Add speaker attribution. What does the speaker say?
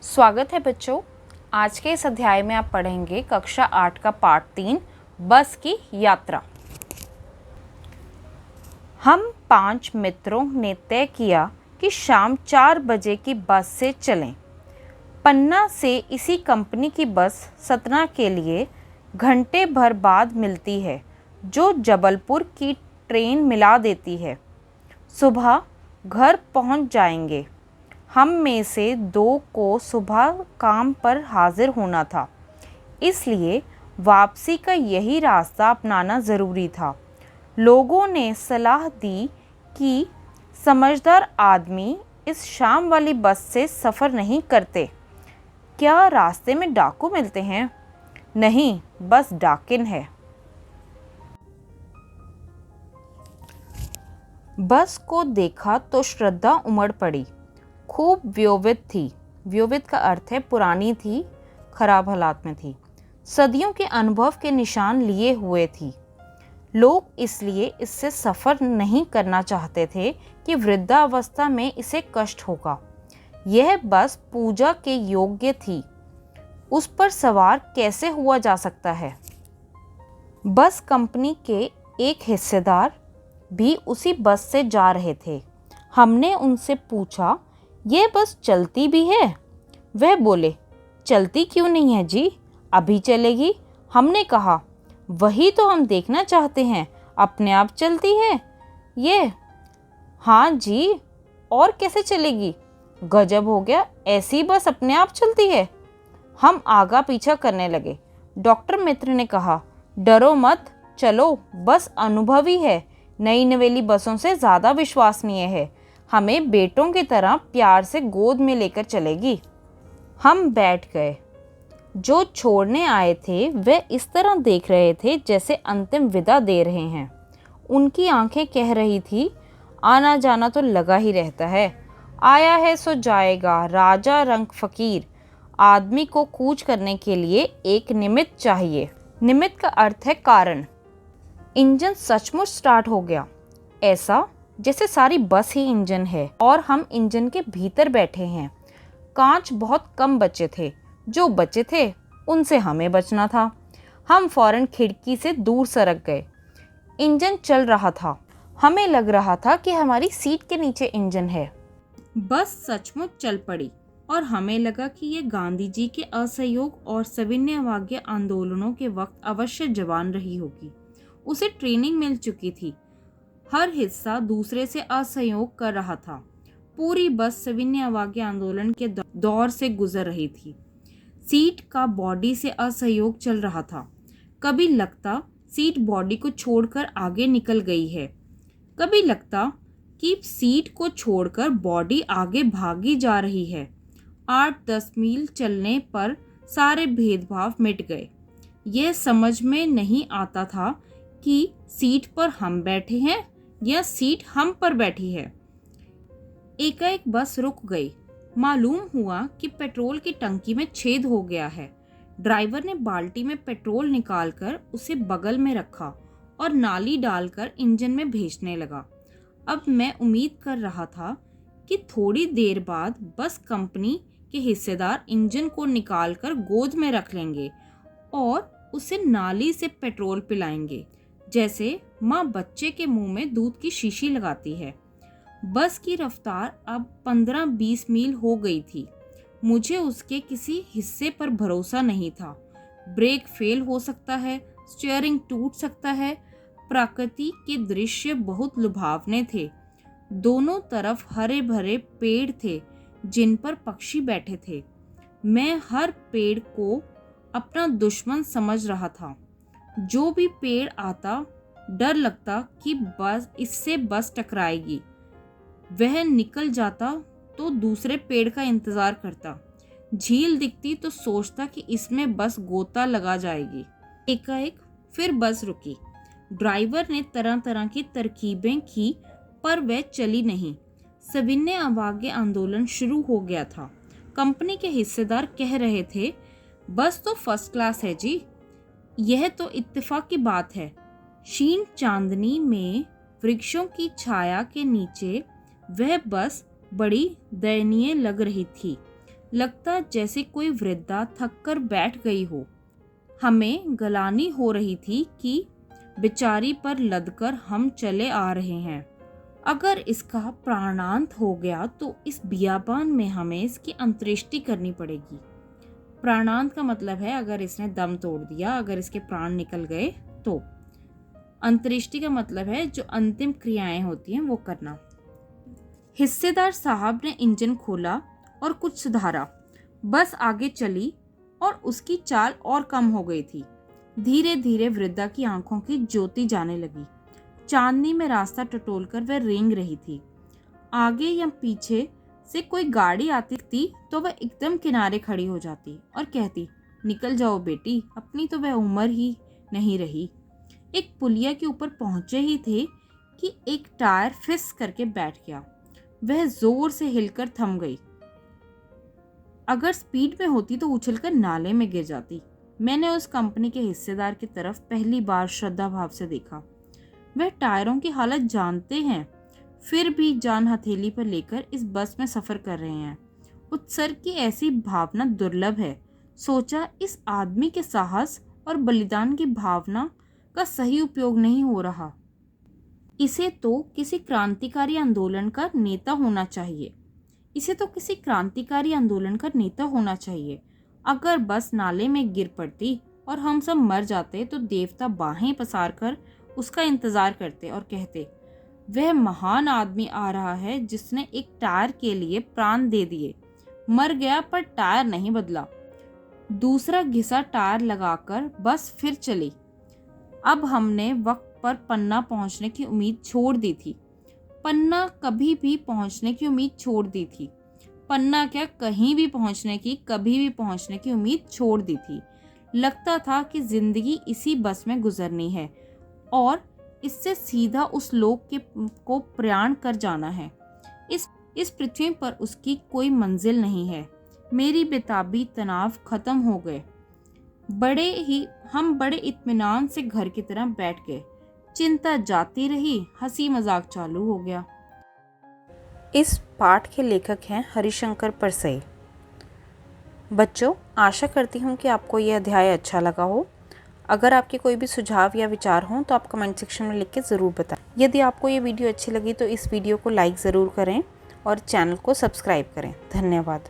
Speaker 1: स्वागत है बच्चों। आज के इस अध्याय में आप पढ़ेंगे कक्षा 8 का पाठ 3 बस की यात्रा। हम 5 मित्रों ने तय किया कि शाम 4 बजे की बस से चलें। पन्ना से इसी कंपनी की बस सतना के लिए घंटे भर बाद मिलती है, जो जबलपुर की ट्रेन मिला देती है। सुबह घर पहुंच जाएंगे। हम में से 2 को सुबह काम पर हाजिर होना था, इसलिए वापसी का यही रास्ता अपनाना ज़रूरी था। लोगों ने सलाह दी कि समझदार आदमी इस शाम वाली बस से सफ़र नहीं करते। क्या रास्ते में डाकू मिलते हैं? नहीं, बस डाकिन है। बस को देखा तो श्रद्धा उमड़ पड़ी। खूब व्योवित थी। व्योवित का अर्थ है पुरानी थी, खराब हालात में थी, सदियों के अनुभव के निशान लिए हुए थी। लोग इसलिए इससे सफ़र नहीं करना चाहते थे कि वृद्धावस्था में इसे कष्ट होगा। यह बस पूजा के योग्य थी। उस पर सवार कैसे हुआ जा सकता है? बस कंपनी के एक हिस्सेदार भी उसी बस से जा रहे थे। हमने उनसे पूछा, ये बस चलती भी है? वह बोले, चलती क्यों नहीं है जी, अभी चलेगी। हमने कहा, वही तो हम देखना चाहते हैं, अपने आप चलती है ये? हाँ जी, और कैसे चलेगी? गजब हो गया, ऐसी बस अपने आप चलती है। हम आगा पीछा करने लगे। डॉक्टर मित्र ने कहा, डरो मत, चलो, बस अनुभवी है, नई नवेली बसों से ज़्यादा विश्वसनीय है, हमें बेटों की तरह प्यार से गोद में लेकर चलेगी। हम बैठ गए। जो छोड़ने आए थे वे इस तरह देख रहे थे जैसे अंतिम विदा दे रहे हैं। उनकी आंखें कह रही थी, आना जाना तो लगा ही रहता है, आया है सो जाएगा, राजा रंग फकीर। आदमी को कूच करने के लिए एक निमित्त चाहिए। निमित्त का अर्थ है कारण। इंजन सचमुच स्टार्ट हो गया, ऐसा जैसे सारी बस ही इंजन है और हम इंजन के भीतर बैठे हैं। कांच बहुत कम बचे थे, जो बचे थे उनसे हमें बचना था। हम फौरन खिड़की से दूर सरक गए। इंजन चल रहा था। हमें लग रहा था कि हमारी सीट के नीचे इंजन है। बस सचमुच चल पड़ी और हमें लगा कि ये गांधी जी के असहयोग और सविनय अवज्ञा आंदोलनों के वक्त अवश्य जवान रही होगी। उसे ट्रेनिंग मिल चुकी थी। हर हिस्सा दूसरे से असहयोग कर रहा था। पूरी बस सविनय अवज्ञा आंदोलन के दौर से गुजर रही थी। सीट का बॉडी से असहयोग चल रहा था। कभी लगता सीट बॉडी को छोड़कर आगे निकल गई है, कभी लगता कि सीट को छोड़कर बॉडी आगे भागी जा रही है। 8-10 मील चलने पर सारे भेदभाव मिट गए। यह समझ में नहीं आता था कि सीट पर हम बैठे हैं या सीट हम पर बैठी है। एकाएक बस रुक गई। मालूम हुआ कि पेट्रोल की टंकी में छेद हो गया है। ड्राइवर ने बाल्टी में पेट्रोल निकालकर उसे बगल में रखा और नाली डालकर इंजन में भेजने लगा। अब मैं उम्मीद कर रहा था कि थोड़ी देर बाद बस कंपनी के हिस्सेदार इंजन को निकालकर गोद में रख लेंगे और उसे नाली से पेट्रोल पिलाएंगे, जैसे माँ बच्चे के मुंह में दूध की शीशी लगाती है। बस की रफ्तार अब 15-20 मील हो गई थी। मुझे उसके किसी हिस्से पर भरोसा नहीं था। ब्रेक फेल हो सकता है, स्टीयरिंग टूट सकता है। प्रकृति के दृश्य बहुत लुभावने थे। दोनों तरफ हरे भरे पेड़ थे जिन पर पक्षी बैठे थे। मैं हर पेड़ को अपना दुश्मन समझ रहा था। जो भी पेड़ आता, डर लगता कि इससे बस टकराएगी। वह निकल जाता तो दूसरे पेड़ का इंतजार करता। झील दिखती तो सोचता कि इसमें बस गोता लगा जाएगी। एकाएक फिर बस रुकी। ड्राइवर ने तरह तरह की तरकीबें की, पर वह चली नहीं। सविनय अवज्ञा आंदोलन शुरू हो गया था। कंपनी के हिस्सेदार कह रहे थे, बस तो फर्स्ट क्लास है जी, यह तो इत्तेफाक की बात है। क्षीण चांदनी में वृक्षों की छाया के नीचे वह बस बड़ी दयनीय लग रही थी। लगता जैसे कोई वृद्धा थककर बैठ गई हो। हमें गलानी हो रही थी कि बेचारी पर लदकर हम चले आ रहे हैं। अगर इसका प्राणांत हो गया तो इस बियाबान में हमें इसकी अंत्येष्टि करनी पड़ेगी। प्राणांत का मतलब है अगर इसने दम तोड़ दिया, अगर इसके प्राण निकल गए तो। अंत्येष्टि का मतलब है जो अंतिम क्रियाएं होती हैं वो करना। हिस्सेदार साहब ने इंजन खोला और कुछ सुधारा। बस आगे चली और उसकी चाल और कम हो गई थी। धीरे धीरे वृद्धा की आंखों की ज्योति जाने लगी। चांदनी में रास्ता टटोलकर वह रेंग रही थी। आगे या पीछे से कोई गाड़ी आती थी तो वह एकदम किनारे खड़ी हो जाती और कहती, निकल जाओ बेटी, अपनी तो वह उम्र ही नहीं रही। एक पुलिया के ऊपर पहुंचे ही थे कि एक टायर फिस करके बैठ गया। वह जोर से हिलकर थम गई। अगर स्पीड में होती तो उछलकर नाले में गिर जाती। मैंने उस कंपनी के हिस्सेदार की तरफ पहली बार श्रद्धा भाव से देखा। वह टायरों की हालत जानते हैं, फिर भी जान हथेली पर लेकर इस बस में सफर कर रहे हैं। उत्सर्ग की ऐसी भावना दुर्लभ है। सोचा इस आदमी के साहस और बलिदान की भावना का सही उपयोग नहीं हो रहा। इसे तो किसी क्रांतिकारी आंदोलन का नेता होना चाहिए। अगर बस नाले में गिर पड़ती और हम सब मर जाते तो देवता बाहें पसार कर उसका इंतजार करते और कहते, वह महान आदमी आ रहा है जिसने एक टायर के लिए प्राण दे दिए। मर गया पर टायर नहीं बदला। दूसरा घिसा टायर लगाकर बस फिर चली। अब हमने वक्त पर पन्ना पहुंचने की उम्मीद छोड़ दी थी। पन्ना क्या, कहीं भी पहुंचने की, कभी भी पहुंचने की उम्मीद छोड़ दी थी। लगता था कि जिंदगी इसी बस में गुजरनी है और इससे सीधा उस लोक को प्रयाण कर जाना है। इस पृथ्वी पर उसकी कोई मंजिल नहीं है। मेरी बेताबी तनाव खत्म हो गए। हम बड़े इत्मीनान से घर की तरह बैठ गए। चिंता जाती रही, हंसी मजाक चालू हो गया। इस पाठ के लेखक हैं हरिशंकर परसई। बच्चों, आशा करती हूँ कि आपको ये अध्याय अच्छा लगा हो। अगर आपके कोई भी सुझाव या विचार हों तो आप कमेंट सेक्शन में लिख के ज़रूर बताएं। यदि आपको ये वीडियो अच्छी लगी तो इस वीडियो को लाइक ज़रूर करें और चैनल को सब्सक्राइब करें। धन्यवाद।